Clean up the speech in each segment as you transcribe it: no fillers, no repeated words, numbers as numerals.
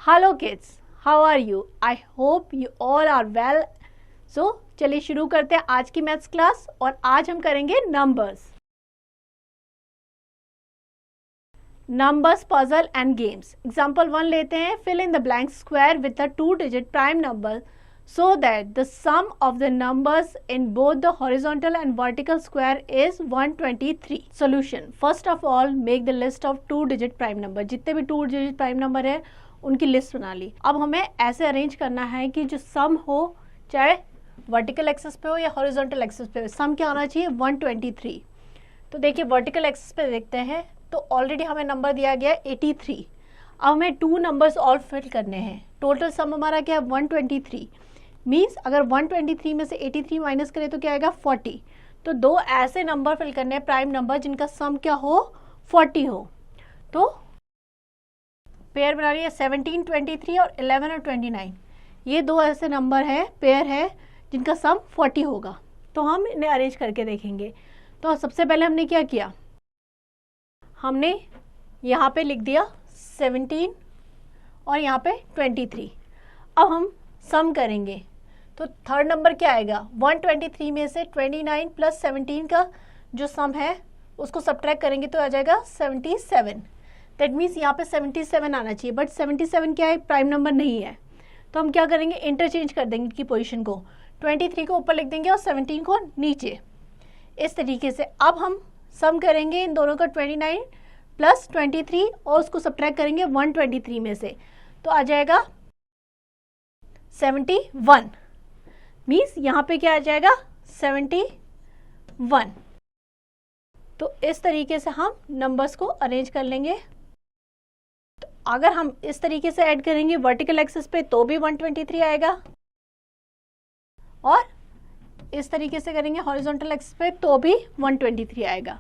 Hello kids, how are you? I hope you all are well. So चलिए शुरू करते हैं आज की मैथ्स क्लास और आज हम करेंगे numbers puzzle and games. Example 1 लेते हैं। Fill in the blank square with the 2 digit prime number so that the sum of the numbers in both the horizontal and vertical square is 123. Solution: first of all make the list of 2 digit prime number। जितने भी 2 digit prime number है उनकी list बना ली। अब हमें ऐसे arrange करना है कि जो सम हो चाहे वर्टिकल एक्सिस पे हो या हॉरिजॉन्टल एक्सिस पे हो, सम क्या होना चाहिए 123। तो देखिए वर्टिकल एक्सिस पे देखते हैं तो ऑलरेडी हमें नंबर दिया गया है 83। अब हमें 2 नंबर्स और फिल करने हैं। टोटल सम हमारा क्या है 123। मीन्स अगर 123 में से 83 माइनस करें तो क्या आएगा 40। तो 2 ऐसे नंबर फिल करने हैं प्राइम नंबर जिनका सम क्या हो 40 हो। तो पेयर बना रही है 17, 23 और 11 और 29। ये 2 ऐसे नंबर है पेयर है जिनका सम 40 होगा। तो हम इन्हें अरेंज करके देखेंगे। तो सबसे पहले हमने क्या किया, हमने यहाँ पे लिख दिया 17 और यहाँ पे 23। अब हम सम करेंगे तो थर्ड नंबर क्या आएगा 123 में से 29 प्लस 17 का जो सम है उसको सब्ट्रैक्ट करेंगे तो आ जाएगा 77। दैट मीन्स यहाँ पे 77 आना चाहिए, बट 77 क्या है प्राइम नंबर नहीं है। तो हम क्या करेंगे इंटरचेंज कर देंगे इनकी पोजीशन को, 23 को ऊपर लिख देंगे और 17 को नीचे। इस तरीके से अब हम सम करेंगे इन दोनों का 29 प्लस 23 और उसको सब्ट्रैक्ट करेंगे 123 में से, तो आ जाएगा 71। मीन्स यहाँ पे क्या आ जाएगा 71। तो इस तरीके से हम नंबर्स को अरेंज कर लेंगे। तो अगर हम इस तरीके से ऐड करेंगे वर्टिकल एक्सिस पे तो भी 123 आएगा और इस तरीके से करेंगे हॉरिजॉन्टल एक्सिस पे तो भी 123 आएगा।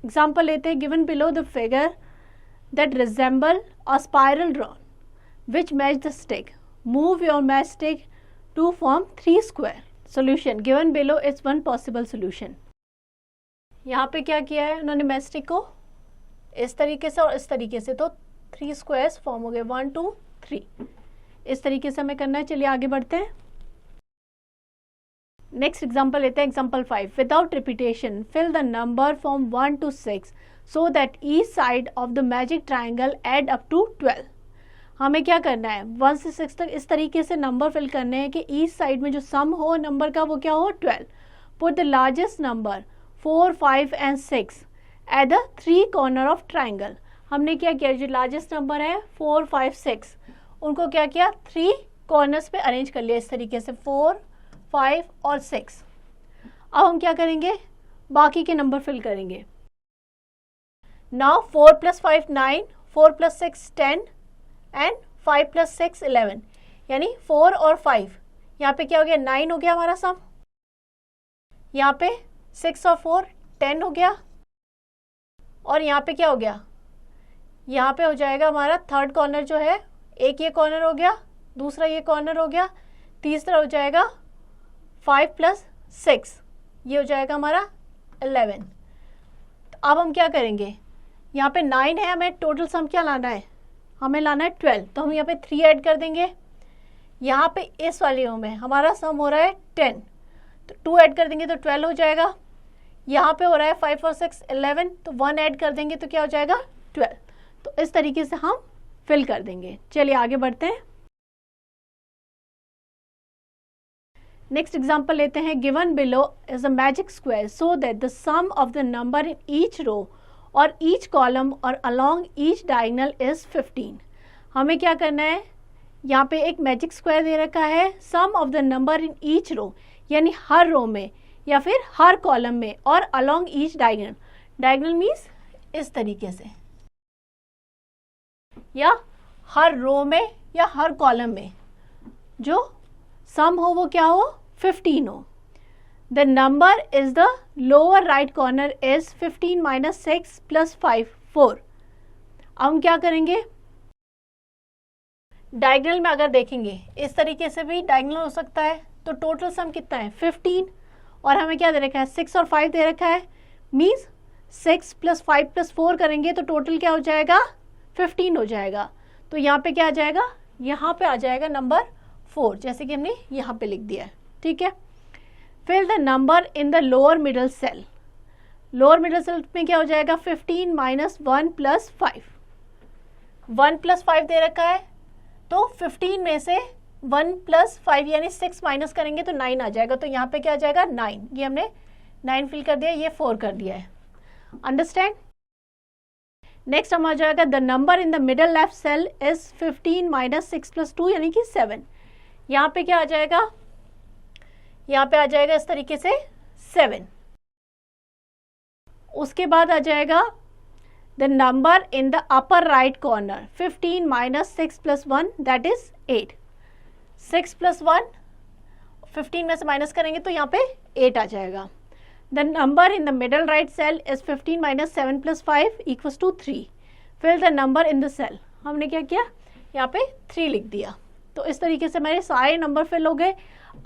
एग्जाम्पल लेते हैं। Given below the figure that resemble a spiral drawn which match the stick. Move your matchstick to form 3 square. Solution given below is one possible solution. यहाँ पे क्या किया है उन्होंने मैचस्टिक को इस तरीके से और इस तरीके से, तो 3 स्क्वायर्स फॉर्म हो गए 1 2 3। इस तरीके से हमें करना है। चलिए आगे बढ़ते हैं। नेक्स्ट एग्जाम्पल लेते हैं। Example 5। Without repetition fill the number from 1 to 6 so that each side of the magic triangle add up to 12। हमें क्या करना है 1 से 6 तक इस तरीके से नंबर फिल करने हैं कि ईच साइड में जो सम हो नंबर का वो क्या हो 12। Put the largest number 4, 5 and 6 at the 3 corner of triangle. हमने क्या किया जो लार्जेस्ट नंबर है 4, 5, 6 उनको क्या किया 3 कॉर्नर्स पे अरेंज कर लिया इस तरीके से 4, 5 और 6। अब हम क्या करेंगे बाकी के नंबर फिल करेंगे। नाउ 4 + 5 9, 4 + 6 10 एंड 5 + 6 11, यानी 4 और 5। यहाँ पे क्या हो गया 9 हो गया हमारा सम। यहाँ पे 6 और 4 10 हो गया और यहाँ पे क्या हो गया यहाँ पे हो जाएगा हमारा थर्ड कॉर्नर जो है, एक ये कॉर्नर हो गया, दूसरा ये कॉर्नर हो गया, तीसरा हो जाएगा 5 + 6 ये हो जाएगा हमारा 11। तो अब हम क्या करेंगे यहाँ पे 9 है, हमें टोटल सम क्या लाना है हमें लाना है 12। तो हम यहाँ पे 3 ऐड कर देंगे। यहाँ पे इस वाली रो में हमारा सम हो रहा है 10, तो 2 ऐड कर देंगे तो 12 हो जाएगा। यहाँ पे हो रहा है 5 और 6 11, तो 1 ऐड कर देंगे तो क्या हो जाएगा 12। तो इस तरीके से हम फिल कर देंगे। चलिए आगे बढ़ते हैं। नेक्स्ट एग्जाम्पल लेते हैं। Given below is a magic square so that the sum of the number in each row और ईच कॉलम और अलॉन्ग ईच डायगोनल इज 15। हमें क्या करना है यहाँ पे एक मैजिक स्क्वायर दे रखा है, sum of the number in each row यानी हर रो में या फिर हर कॉलम में और along each diagonal. Diagonal means इस तरीके से, या हर रो में या हर कॉलम में जो सम हो वो क्या हो 15 हो। The number is the lower right corner is 15 minus 6 plus 5 4। अब हम क्या करेंगे डायगोनल में अगर देखेंगे इस तरीके से भी डायगोनल हो सकता है। तो टोटल सम कितना है 15 और हमें क्या दे रखा है 6 और 5 दे रखा है। मीन्स 6 + 5 + 4 करेंगे तो टोटल क्या हो जाएगा 15 हो जाएगा। तो यहाँ पे क्या आ जाएगा, यहाँ पे आ जाएगा नंबर 4, जैसे कि हमने यहाँ पे लिख दिया है, ठीक है। Fill the number in the lower middle cell. Lower middle cell में क्या हो जाएगा, 15 माइनस 1 प्लस 5। 1 प्लस 5 दे रखा है, तो 15 में से 1 प्लस 5 यानी 6 माइनस करेंगे तो 9 आ जाएगा। तो यहाँ पे क्या आ जाएगा 9, ये हमने 9 फिल कर दिया, ये 4 कर दिया है। अंडरस्टैंड। नेक्स्ट हम आ जाएगा the number in the middle left cell is 15 minus 6 plus 2 यानी कि 7। यहाँ पे क्या आ जाएगा, यहाँ पे आ जाएगा इस तरीके से 7। उसके बाद आ जाएगा the number in the upper right corner 15 minus 6 plus 1 that is 8। 6 plus 1 15 में से माइनस करेंगे तो यहाँ पे 8 आ जाएगा। The number in the middle right cell is 15 minus 7 plus 5 equals to 3। Fill the number in the cell. हमने क्या किया, यहाँ पे 3 लिख दिया। तो इस तरीके से मेरे सारे नंबर फिल हो गए।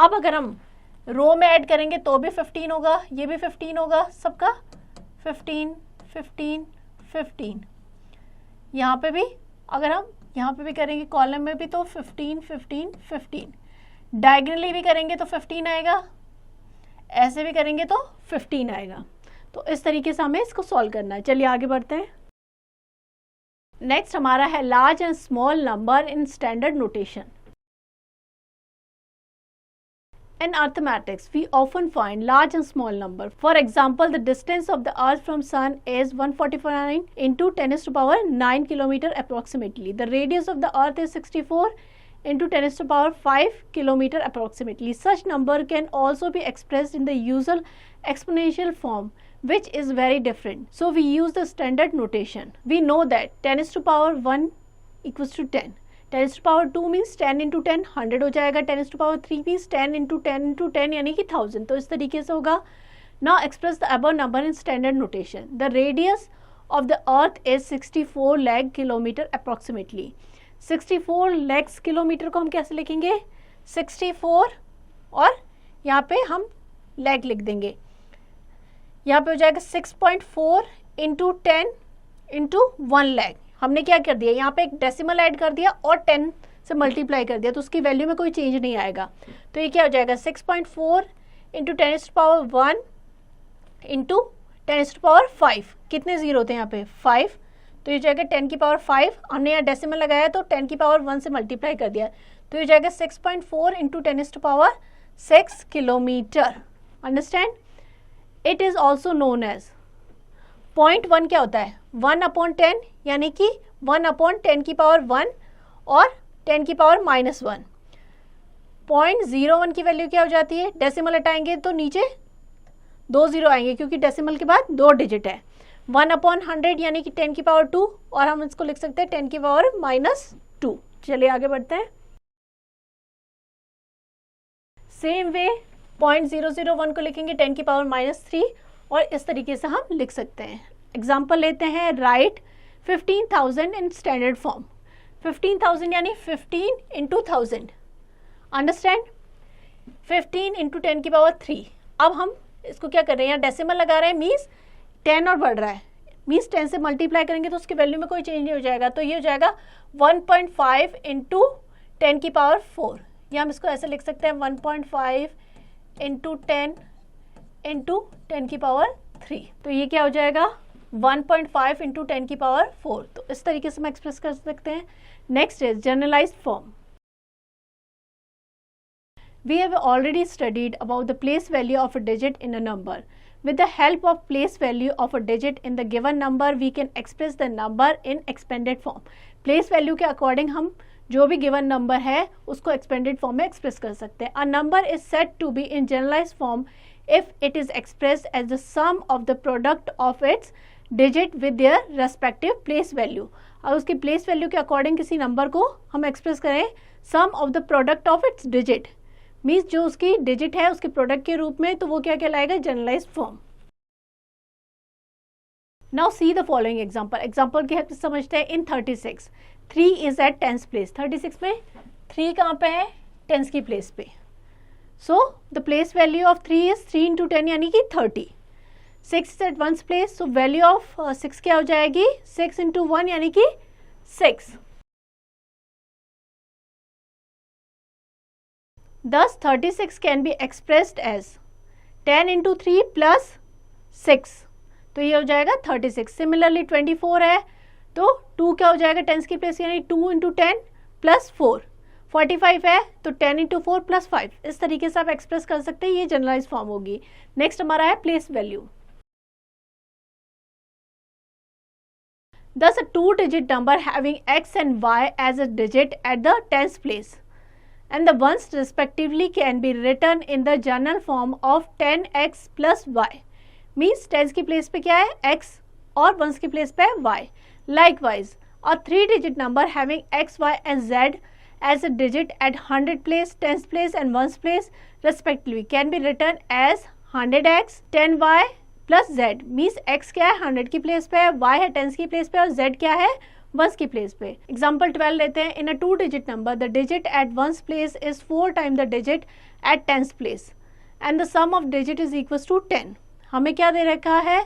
अब अगर हम रो में ऐड करेंगे तो भी 15 होगा, ये भी 15 होगा, सबका 15 15 15। यहाँ पे भी अगर हम यहाँ पे भी करेंगे कॉलम में भी तो 15 15 15। डायगनली भी करेंगे तो 15 आएगा, ऐसे भी करेंगे तो 15 आएगा। तो इस तरीके से हमें इसको सॉल्व करना है। चलिए आगे बढ़ते हैं। नेक्स्ट हमारा है large and small number in standard notation. In arithmetics, we often find large and small number. For example, the distance of the Earth from Sun is 149 into 10 to the power 9 kilometer approximately. The radius of the Earth is 64 into 10 to the power 5 kilometer approximately. Such number can also be expressed in the usual exponential form, which is very different. So we use the standard notation. We know that 10 to the power 1 equals to 10. 10 to the power 2 means 10 into 10 100 हो जाएगा। 10 to the power 3 means 10 into 10 into 10 यानी कि 1000। तो इस तरीके से होगा। Now express the above number in standard notation. The radius of the earth is 64 lakh kilometer approximately. 64 lakhs kilometre को हम कैसे लिखेंगे, 64 और यहाँ पे हम लैख लिख देंगे। यहाँ पे हो जाएगा 6.4 इंटू 10 इंटू 1 लाख। हमने क्या कर दिया, यहाँ पे एक डेसिमल ऐड कर दिया और 10 से मल्टीप्लाई कर दिया, तो उसकी वैल्यू में कोई चेंज नहीं आएगा। तो ये क्या हो जाएगा 6.4 into 10 to the power 1 into 10 to the power 5। कितने जीरो थे यहाँ पे 5, तो ये जाएगा 10 की पावर 5। हमने यहाँ डेसिमल लगाया तो 10 की पावर 1 से मल्टीप्लाई कर दिया, तो ये जाएगा 6.4 into 10 to the power 6 kilometre. Understand. It is also known as 0.1 क्या होता है 1/10 यानी कि 1/10 की पावर 1 और 10 की पावर -1। 0.01 की वैल्यू क्या हो जाती है, डेसिमल हटाएंगे तो नीचे 2 जीरो आएंगे क्योंकि डेसिमल के बाद 2 डिजिट है। 1/100 यानी कि 10 की पावर 2 और हम इसको लिख सकते हैं 10 की पावर -2। चलिए आगे बढ़ते हैं। सेम वे 0.001 को लिखेंगे 10 की पावर -3 और इस तरीके से हम लिख सकते हैं। एग्जाम्पल लेते हैं, राइट 15,000 इन स्टैंडर्ड फॉर्म। 15,000 यानी 15 इंटू 1000। अंडरस्टैंड। 15 इंटू 10 की पावर 3। अब हम इसको क्या कर रहे हैं, यहाँ डेसिमल लगा रहे हैं, मीन्स 10 और बढ़ रहा है, मीन्स 10 से मल्टीप्लाई करेंगे तो उसकी वैल्यू में कोई चेंज नहीं हो जाएगा। तो ये हो जाएगा 1.5 इंटू 10 की पावर 4, या हम इसको ऐसे लिख सकते हैं 1.5 इंटू 10 इंटू 10 की पावर 3। तो ये क्या हो जाएगा 1.5 इंटू 10 की पावर 4। तो इस तरीके से हम एक्सप्रेस कर सकते हैं। Next is generalised form. We have already studied about the place value of a digit in a number. With the help of place value of a digit in the given number, we can express the number in expanded form. Place value के according हम जो भी given number है उसको expanded form में express कर सकते हैं। A number is said to be in generalized form if it is expressed as the sum of the product of its digit with their respective place value. और उसकी place value के according किसी number को हम express करें sum of the product of its digit, means जो उसकी digit है उसके प्रोडक्ट के रूप में, तो वो क्या कहलाएगा generalised form. Now see the following example. Example की हेल्प से समझते हैं। इन 36 3 इज एट 10th प्लेस। 36 में 3 कहाँ पे है, 10th की प्लेस पे। So the place value of 3 is 3 into 10 यानी कि 30। 6 is at 1st place, so value of 6 क्या हो जाएगी 6 इंटू 1 यानी कि 6. Thus 36 can be expressed as 10 into 3 plus 6, तो ये हो जाएगा 36. सिमिलरली 24 है तो 2 क्या हो जाएगा टेंस की प्लेस, यानी 2 इंटू 10 प्लस 4. 45 है तो 10 इंटू 4 प्लस 5. इस तरीके से आप एक्सप्रेस कर सकते हैं, ये जनरलाइज फॉर्म होगी. नेक्स्ट हमारा है place value. Thus a two-digit number having x and y as a digit at the tens place and the ones respectively can be written in the general form of 10x plus y. Means tens की place पे क्या है x और ones की place पे y. Likewise, a three-digit number having x, y and z as a digit at 100 place, tens place and ones place respectively can be written as 100x, 10y plus z. Means x क्या है 100 की place पे है, y है tense की place पे और z क्या है वंस की प्लेस पे. एग्जाम्पल 12 लेते हैं. In a two digit number the digit at ones place is 4 time the digit at tens place and the sum of digit is equal to 10. हमें क्या दे रखा है,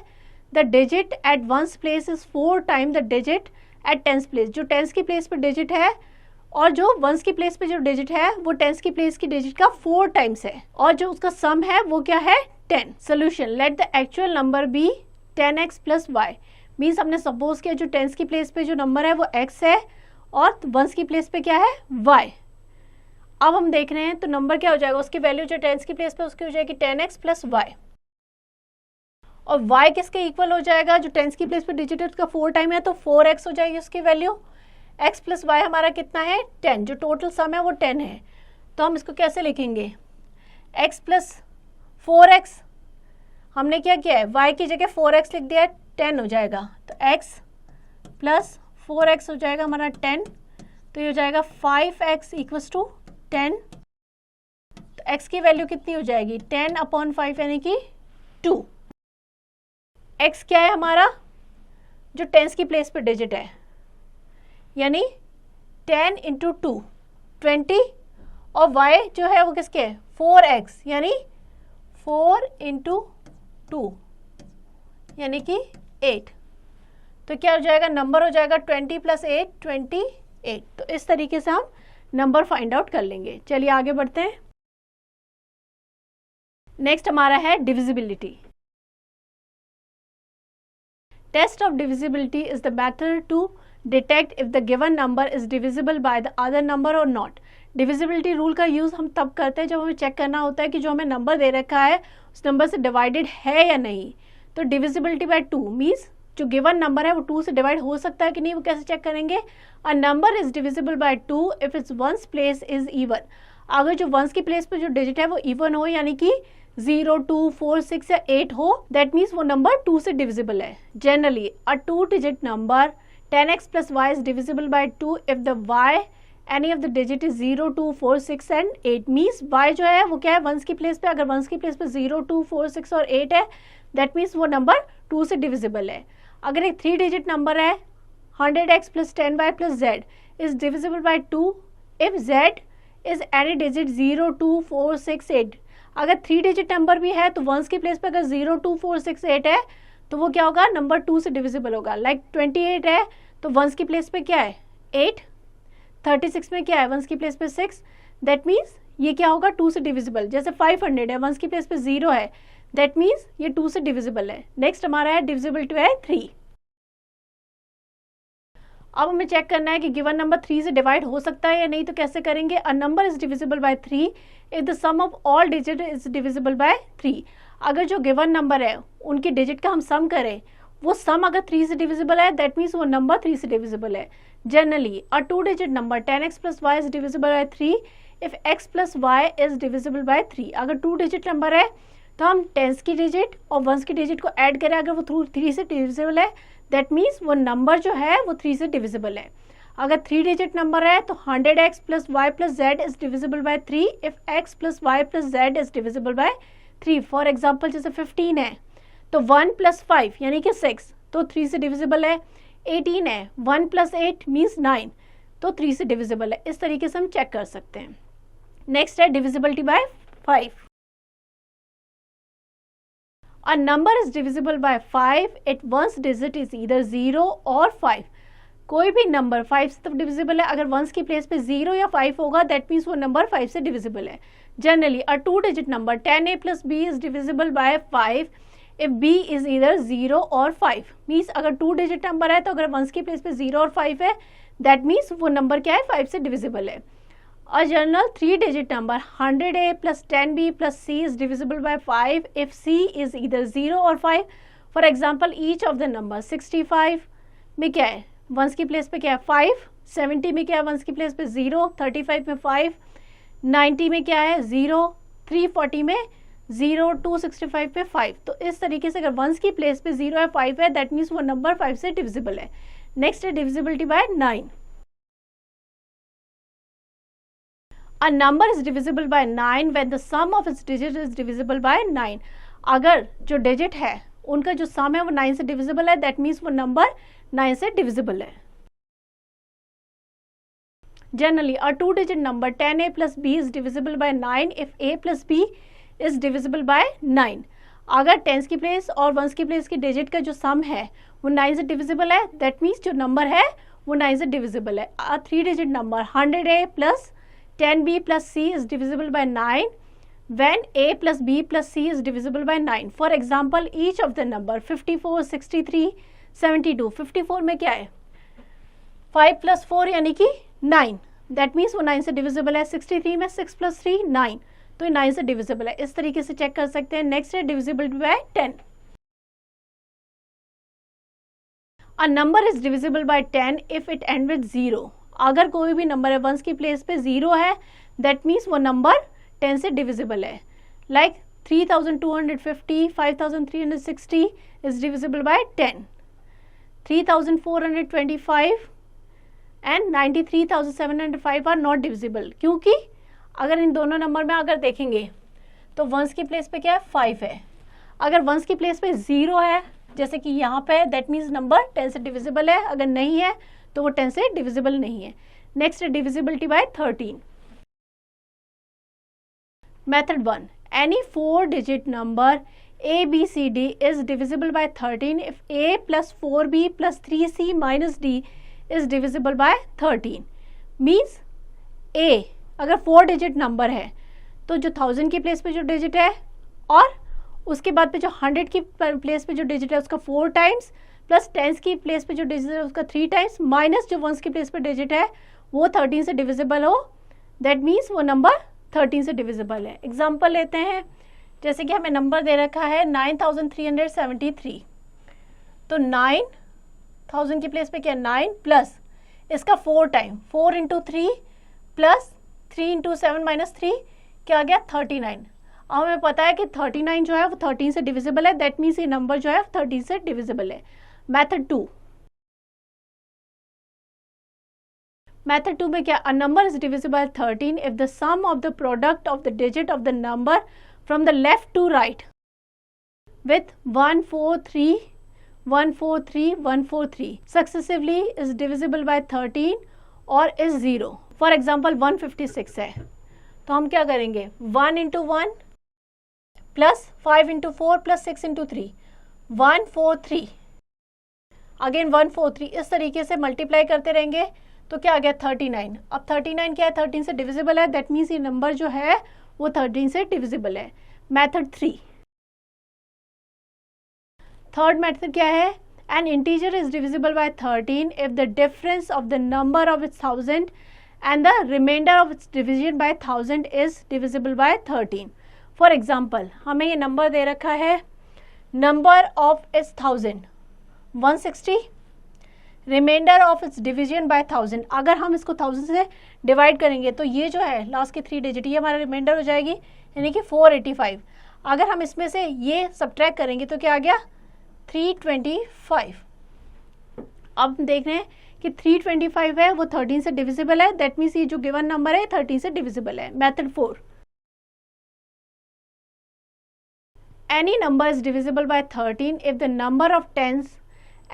the digit at ones place is 4 time the digit at tens place. जो tens की place पे digit है और जो वंस की प्लेस पे जो डिजिट है वो टेंस की प्लेस की डिजिट का 4 टाइम्स है और जो उसका सम है वो क्या है 10. Solution, let the actual number be 10x plus y. Means हमने सपोज किया जो टेंस की प्लेस पे जो नंबर है वो x है और वंस की प्लेस पे क्या है y. अब हम देख रहे हैं तो नंबर क्या हो जाएगा, उसकी वैल्यू जो टेंस की प्लेस पे उसकी हो जाएगी 10x प्लस वाई और y किसके इक्वल हो जाएगा, जो टेंस की प्लेस पे डिजिट है उसका 4 टाइम है तो 4x हो जाएगी उसकी वैल्यू. x प्लस वाई हमारा कितना है 10, जो टोटल सम है वो 10 है. तो हम इसको कैसे लिखेंगे, x प्लस 4x हमने क्या किया है y की जगह 4x लिख दिया है, 10 हो जाएगा. तो x प्लस 4x हो जाएगा हमारा 10, तो ये हो जाएगा 5x इक्वल्स टू 10. तो x की वैल्यू कितनी हो जाएगी 10 अपॉन 5 यानी कि 2. x क्या है हमारा, जो टेंस की प्लेस पे डिजिट है, यानी 10 इंटू 2 20 और y जो है वो किसके 4x यानी 4 इंटू 2 यानी कि 8. तो क्या हो जाएगा, नंबर हो जाएगा 20 प्लस 8 28. तो इस तरीके से हम नंबर फाइंड आउट कर लेंगे. चलिए आगे बढ़ते हैं. नेक्स्ट हमारा है divisibility. Test of divisibility is the method to detect if the given number is divisible by the other number और नॉट. डिविजिबिलिटी रूल का यूज़ हम तब करते हैं जब हमें चेक करना होता है कि जो हमें नंबर दे रखा है उस नंबर से डिवाइडेड है या नहीं. तो डिविजिबिलिटी बाय 2 मीन्स जो गिवन नंबर है वो 2 से डिवाइड हो सकता है कि नहीं, वो कैसे चेक करेंगे. A number is divisible bye 2 if it's once place is even. अगर जो वंस की प्लेस पे जो डिजिट है वो इवन हो, यानी कि 0, 2, 4, 6 या 8 हो, दैट मीन्स वो नंबर 2 से डिविजिबल है. Generally a 2 digit number 10x plus y is divisible by 2 if the y any of the digit is 0, 2, 4, 6 and 8. Means y जो है वो क्या है वंस की प्लेस पे, अगर वंस की प्लेस पे 0, 2, 4, 6 और 8 है दैट मीन्स वो नंबर 2 से डिविजिबल है. अगर एक 3 डिजिट नंबर है 100x plus 10y plus z is divisible by 2 if z is any digit 0, 2, 4, 6, 8. अगर 3 डिजिट नंबर भी है तो वंस की प्लेस पे अगर 0, 2, 4, 6, 8 है तो वो क्या होगा, नंबर 2 से डिविजिबल होगा. लाइक 28 है तो वंस की प्लेस पे क्या है 8, 36 में क्या है वंस की प्लेस पे 6, दैट मीन्स ये क्या होगा 2 से डिविजिबल. जैसे 500 है वंस की प्लेस पे 0 है दैट मीन्स ये 2 से डिविजिबल है. नेक्स्ट हमारा है डिविजिबिलिटी है 3. अब हमें चेक करना है कि गिवन नंबर 3 से डिवाइड हो सकता है या नहीं. तो कैसे करेंगे, a number is divisible by 3 if the sum of all digit is divisible by 3. अगर जो गिवन नंबर है उनकी डिजिट का हम सम करें, वो सम अगर 3 से डिविजिबल है दैट मीन्स वो नंबर 3 से डिविजिबल है. Generally a 2 digit number 10x plus y is divisible by 3 if x plus y is divisible by 3. अगर 2 डिजिट नंबर है तो हम टेंस की डिजिट और वंस की डिजिट को ऐड करें, अगर वो 3 से डिविजिबल है दैट मीन्स वो नंबर जो है वो 3 से डिविजिबल है. अगर 3 डिजिट नंबर है तो 100x plus y plus z is divisible by 3 if x plus y plus z is divisible by 3. For example जैसे 15 है तो 1 प्लस 5 यानी कि 6 तो 3 से डिविजिबल है. 18 है 1 प्लस 8 मीन्स 9 तो 3 से डिविजिबल है. इस तरीके से हम चेक कर सकते हैं. नेक्स्ट है divisibility bye 5. A number is divisible by 5 at one's digit is either 0 or 5. कोई भी नंबर 5 से तो डिविजिबल है, अगर वंस की प्लेस पे 0 या 5 होगा दैट मीन्स वो नंबर 5 से डिविजिबल है। Generally a 2 digit number 10a plus b is divisible bye 5 if b is either 0 और 5। मीन्स अगर 2 डिजिट नंबर है तो अगर वंस की प्लेस पे 0 और 5 है दैट मीन्स वो नंबर क्या है, 5 से डिविजिबल है। A general 3 digit number 100a plus 10b plus c is divisible by 5 if c is either 0 or 5। For example, each of the numbers 65 में क्या है, वंस की प्लेस पे क्या है 5, 70 में क्या है वंस की प्लेस पे 0, 35 में 5, 90 में क्या है 0, 340 में 0, 265 पे 5। तो इस तरीके से अगर वंस की प्लेस पे 0 या 5 है दैट मीन्स वो नंबर 5 से डिविजिबल है। नेक्स्ट है divisibility bye 9। A number is divisible by 9 when the sum of its digit is divisible by 9। अगर जो डिजिट है उनका जो सम है वो 9 से डिविजिबल है दैट मीन्स वो नंबर 9 से डिविजिबल है। Generally a 2 digit number 10a plus b is divisible by 9 if a plus b is divisible by 9। अगर टेंस की प्लेस और वंस की प्लेस की डिजिट का जो सम है वो 9 से डिविजिबल है दैट मीन्स जो नंबर है वो 9 से डिविजिबल है। अ 3 digit number 100a plus 10b plus c is divisible by 9 when a plus b plus c is divisible by 9। For example, each of the number 54, 63, 72। 54 में क्या है 5 plus 4 यानी कि 9, दैट मीन्स वो 9 से डिविजिबल है। 63 में 6 plus 3 9, तो ये 9 से डिविजिबल है। इस तरीके से चेक कर सकते हैं। नेक्स्ट है divisibility bye 10। A number is divisible by 10 if it and with 0। अगर कोई भी नंबर है वंस की प्लेस पे 0 है दैट मीन्स वो नंबर 10 से डिविजिबल है। Like 3250, 5360 is divisible by 10, 3425 and 93705 are not divisible. क्योंकि अगर इन दोनों नंबर में अगर देखेंगे तो वंस की प्लेस पे क्या है 5 है, अगर वंस की प्लेस पे 0 है जैसे कि यहाँ पे है दैट मीन्स नंबर 10 से डिविजिबल है, अगर नहीं है तो वो 10 से डिविजिबल नहीं है। नेक्स्ट है divisibility bye 13। Method 1, any 4 digit number a b c d is divisible by 13 if a plus 4b plus 3c minus d is divisible by 13। Means a अगर 4 डिजिट नंबर है तो जो 1000 की प्लेस पे जो डिजिट है और उसके बाद पे जो 100 की प्लेस पे जो डिजिट है उसका 4 टाइम्स प्लस 10 की प्लेस पे जो डिजिट है उसका 3 टाइम्स माइनस जो वंस की प्लेस पे डिजिट है वो 13 से डिविजिबल हो दैट मीन्स वो नंबर 13 से डिविजिबल है। एग्जाम्पल लेते हैं, जैसे कि हमें नंबर दे रखा है 9373, तो 9000 की प्लेस पे क्या 9 प्लस इसका 4 time 4 into 3 plus 3 into 7 minus 3 क्या आ गया 39। अब हमें पता है कि 39 जो है वो 13 से डिविजिबल है दैट मीन्स ये नंबर जो है 13 से डिविजिबल है। मेथड 2, मेथड 2 में क्या a number is divisible by 13 if the sum of the product of the digit of the number from the left to right with 143 143 143 successively is divisible by 13 और is 0। For example 156 है तो हम क्या करेंगे 1 into 1 plus 5 into 4 plus 6 into 3 143 again 143 इस तरीके से multiply करते रहेंगे तो क्या आ गया 39। अब 39 क्या है 13 से डिविजिबल है दैट मीन्स ये नंबर जो है वो 13 से डिविजिबल है। मेथड 3, थर्ड मेथड क्या है an integer is divisible by 13 if the difference of the number of its 1000 and the reminder of its division by 1000 is divisible by 13। For example हमें ये नंबर दे रखा है number of its 1000 160, reminder of its division by 1000। अगर हम इसको 1000 से divide करेंगे तो ये जो है लास्ट की 3 डिजिट ये हमारा रिमाइंडर हो जाएगी यानी कि 485। अगर हम इसमें से ये सब्ट्रैक्ट करेंगे तो क्या आ गया 325। अब देख रहे हैं कि 325 है वो 13 से डिविजिबल है दैट मीन्स ये जो गिवन नंबर है 13 से डिविजिबल है। Method 4, any number is divisible by 13 if the number of tens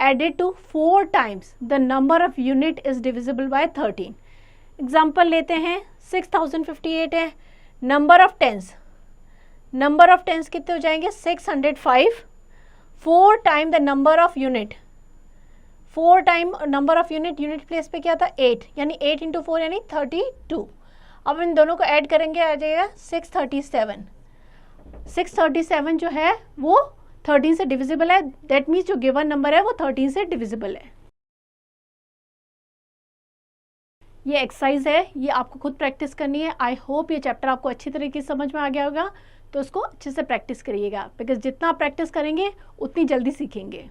added to 4 times the number of unit is divisible by 13। Example लेते हैं 6058 है, नंबर ऑफ टेंस कितने हो जाएंगे 605, 4 time the number of unit 4 time number of unit place पे क्या था 8, यानी 8 इंटू 4 यानी 32। अब इन दोनों को ऐड करेंगे, आ जाएगा 637। 637 जो है वो 13 से डिविजिबल है, दैट मीन्स जो गिवन नंबर है वो 13 से डिविजिबल है। ये एक्सरसाइज है, ये आपको खुद प्रैक्टिस करनी है। आई होप ये चैप्टर आपको अच्छी तरीके से समझ में आ गया होगा, तो उसको अच्छे से प्रैक्टिस करिएगा, बिकॉज जितना आप प्रैक्टिस करेंगे उतनी जल्दी सीखेंगे।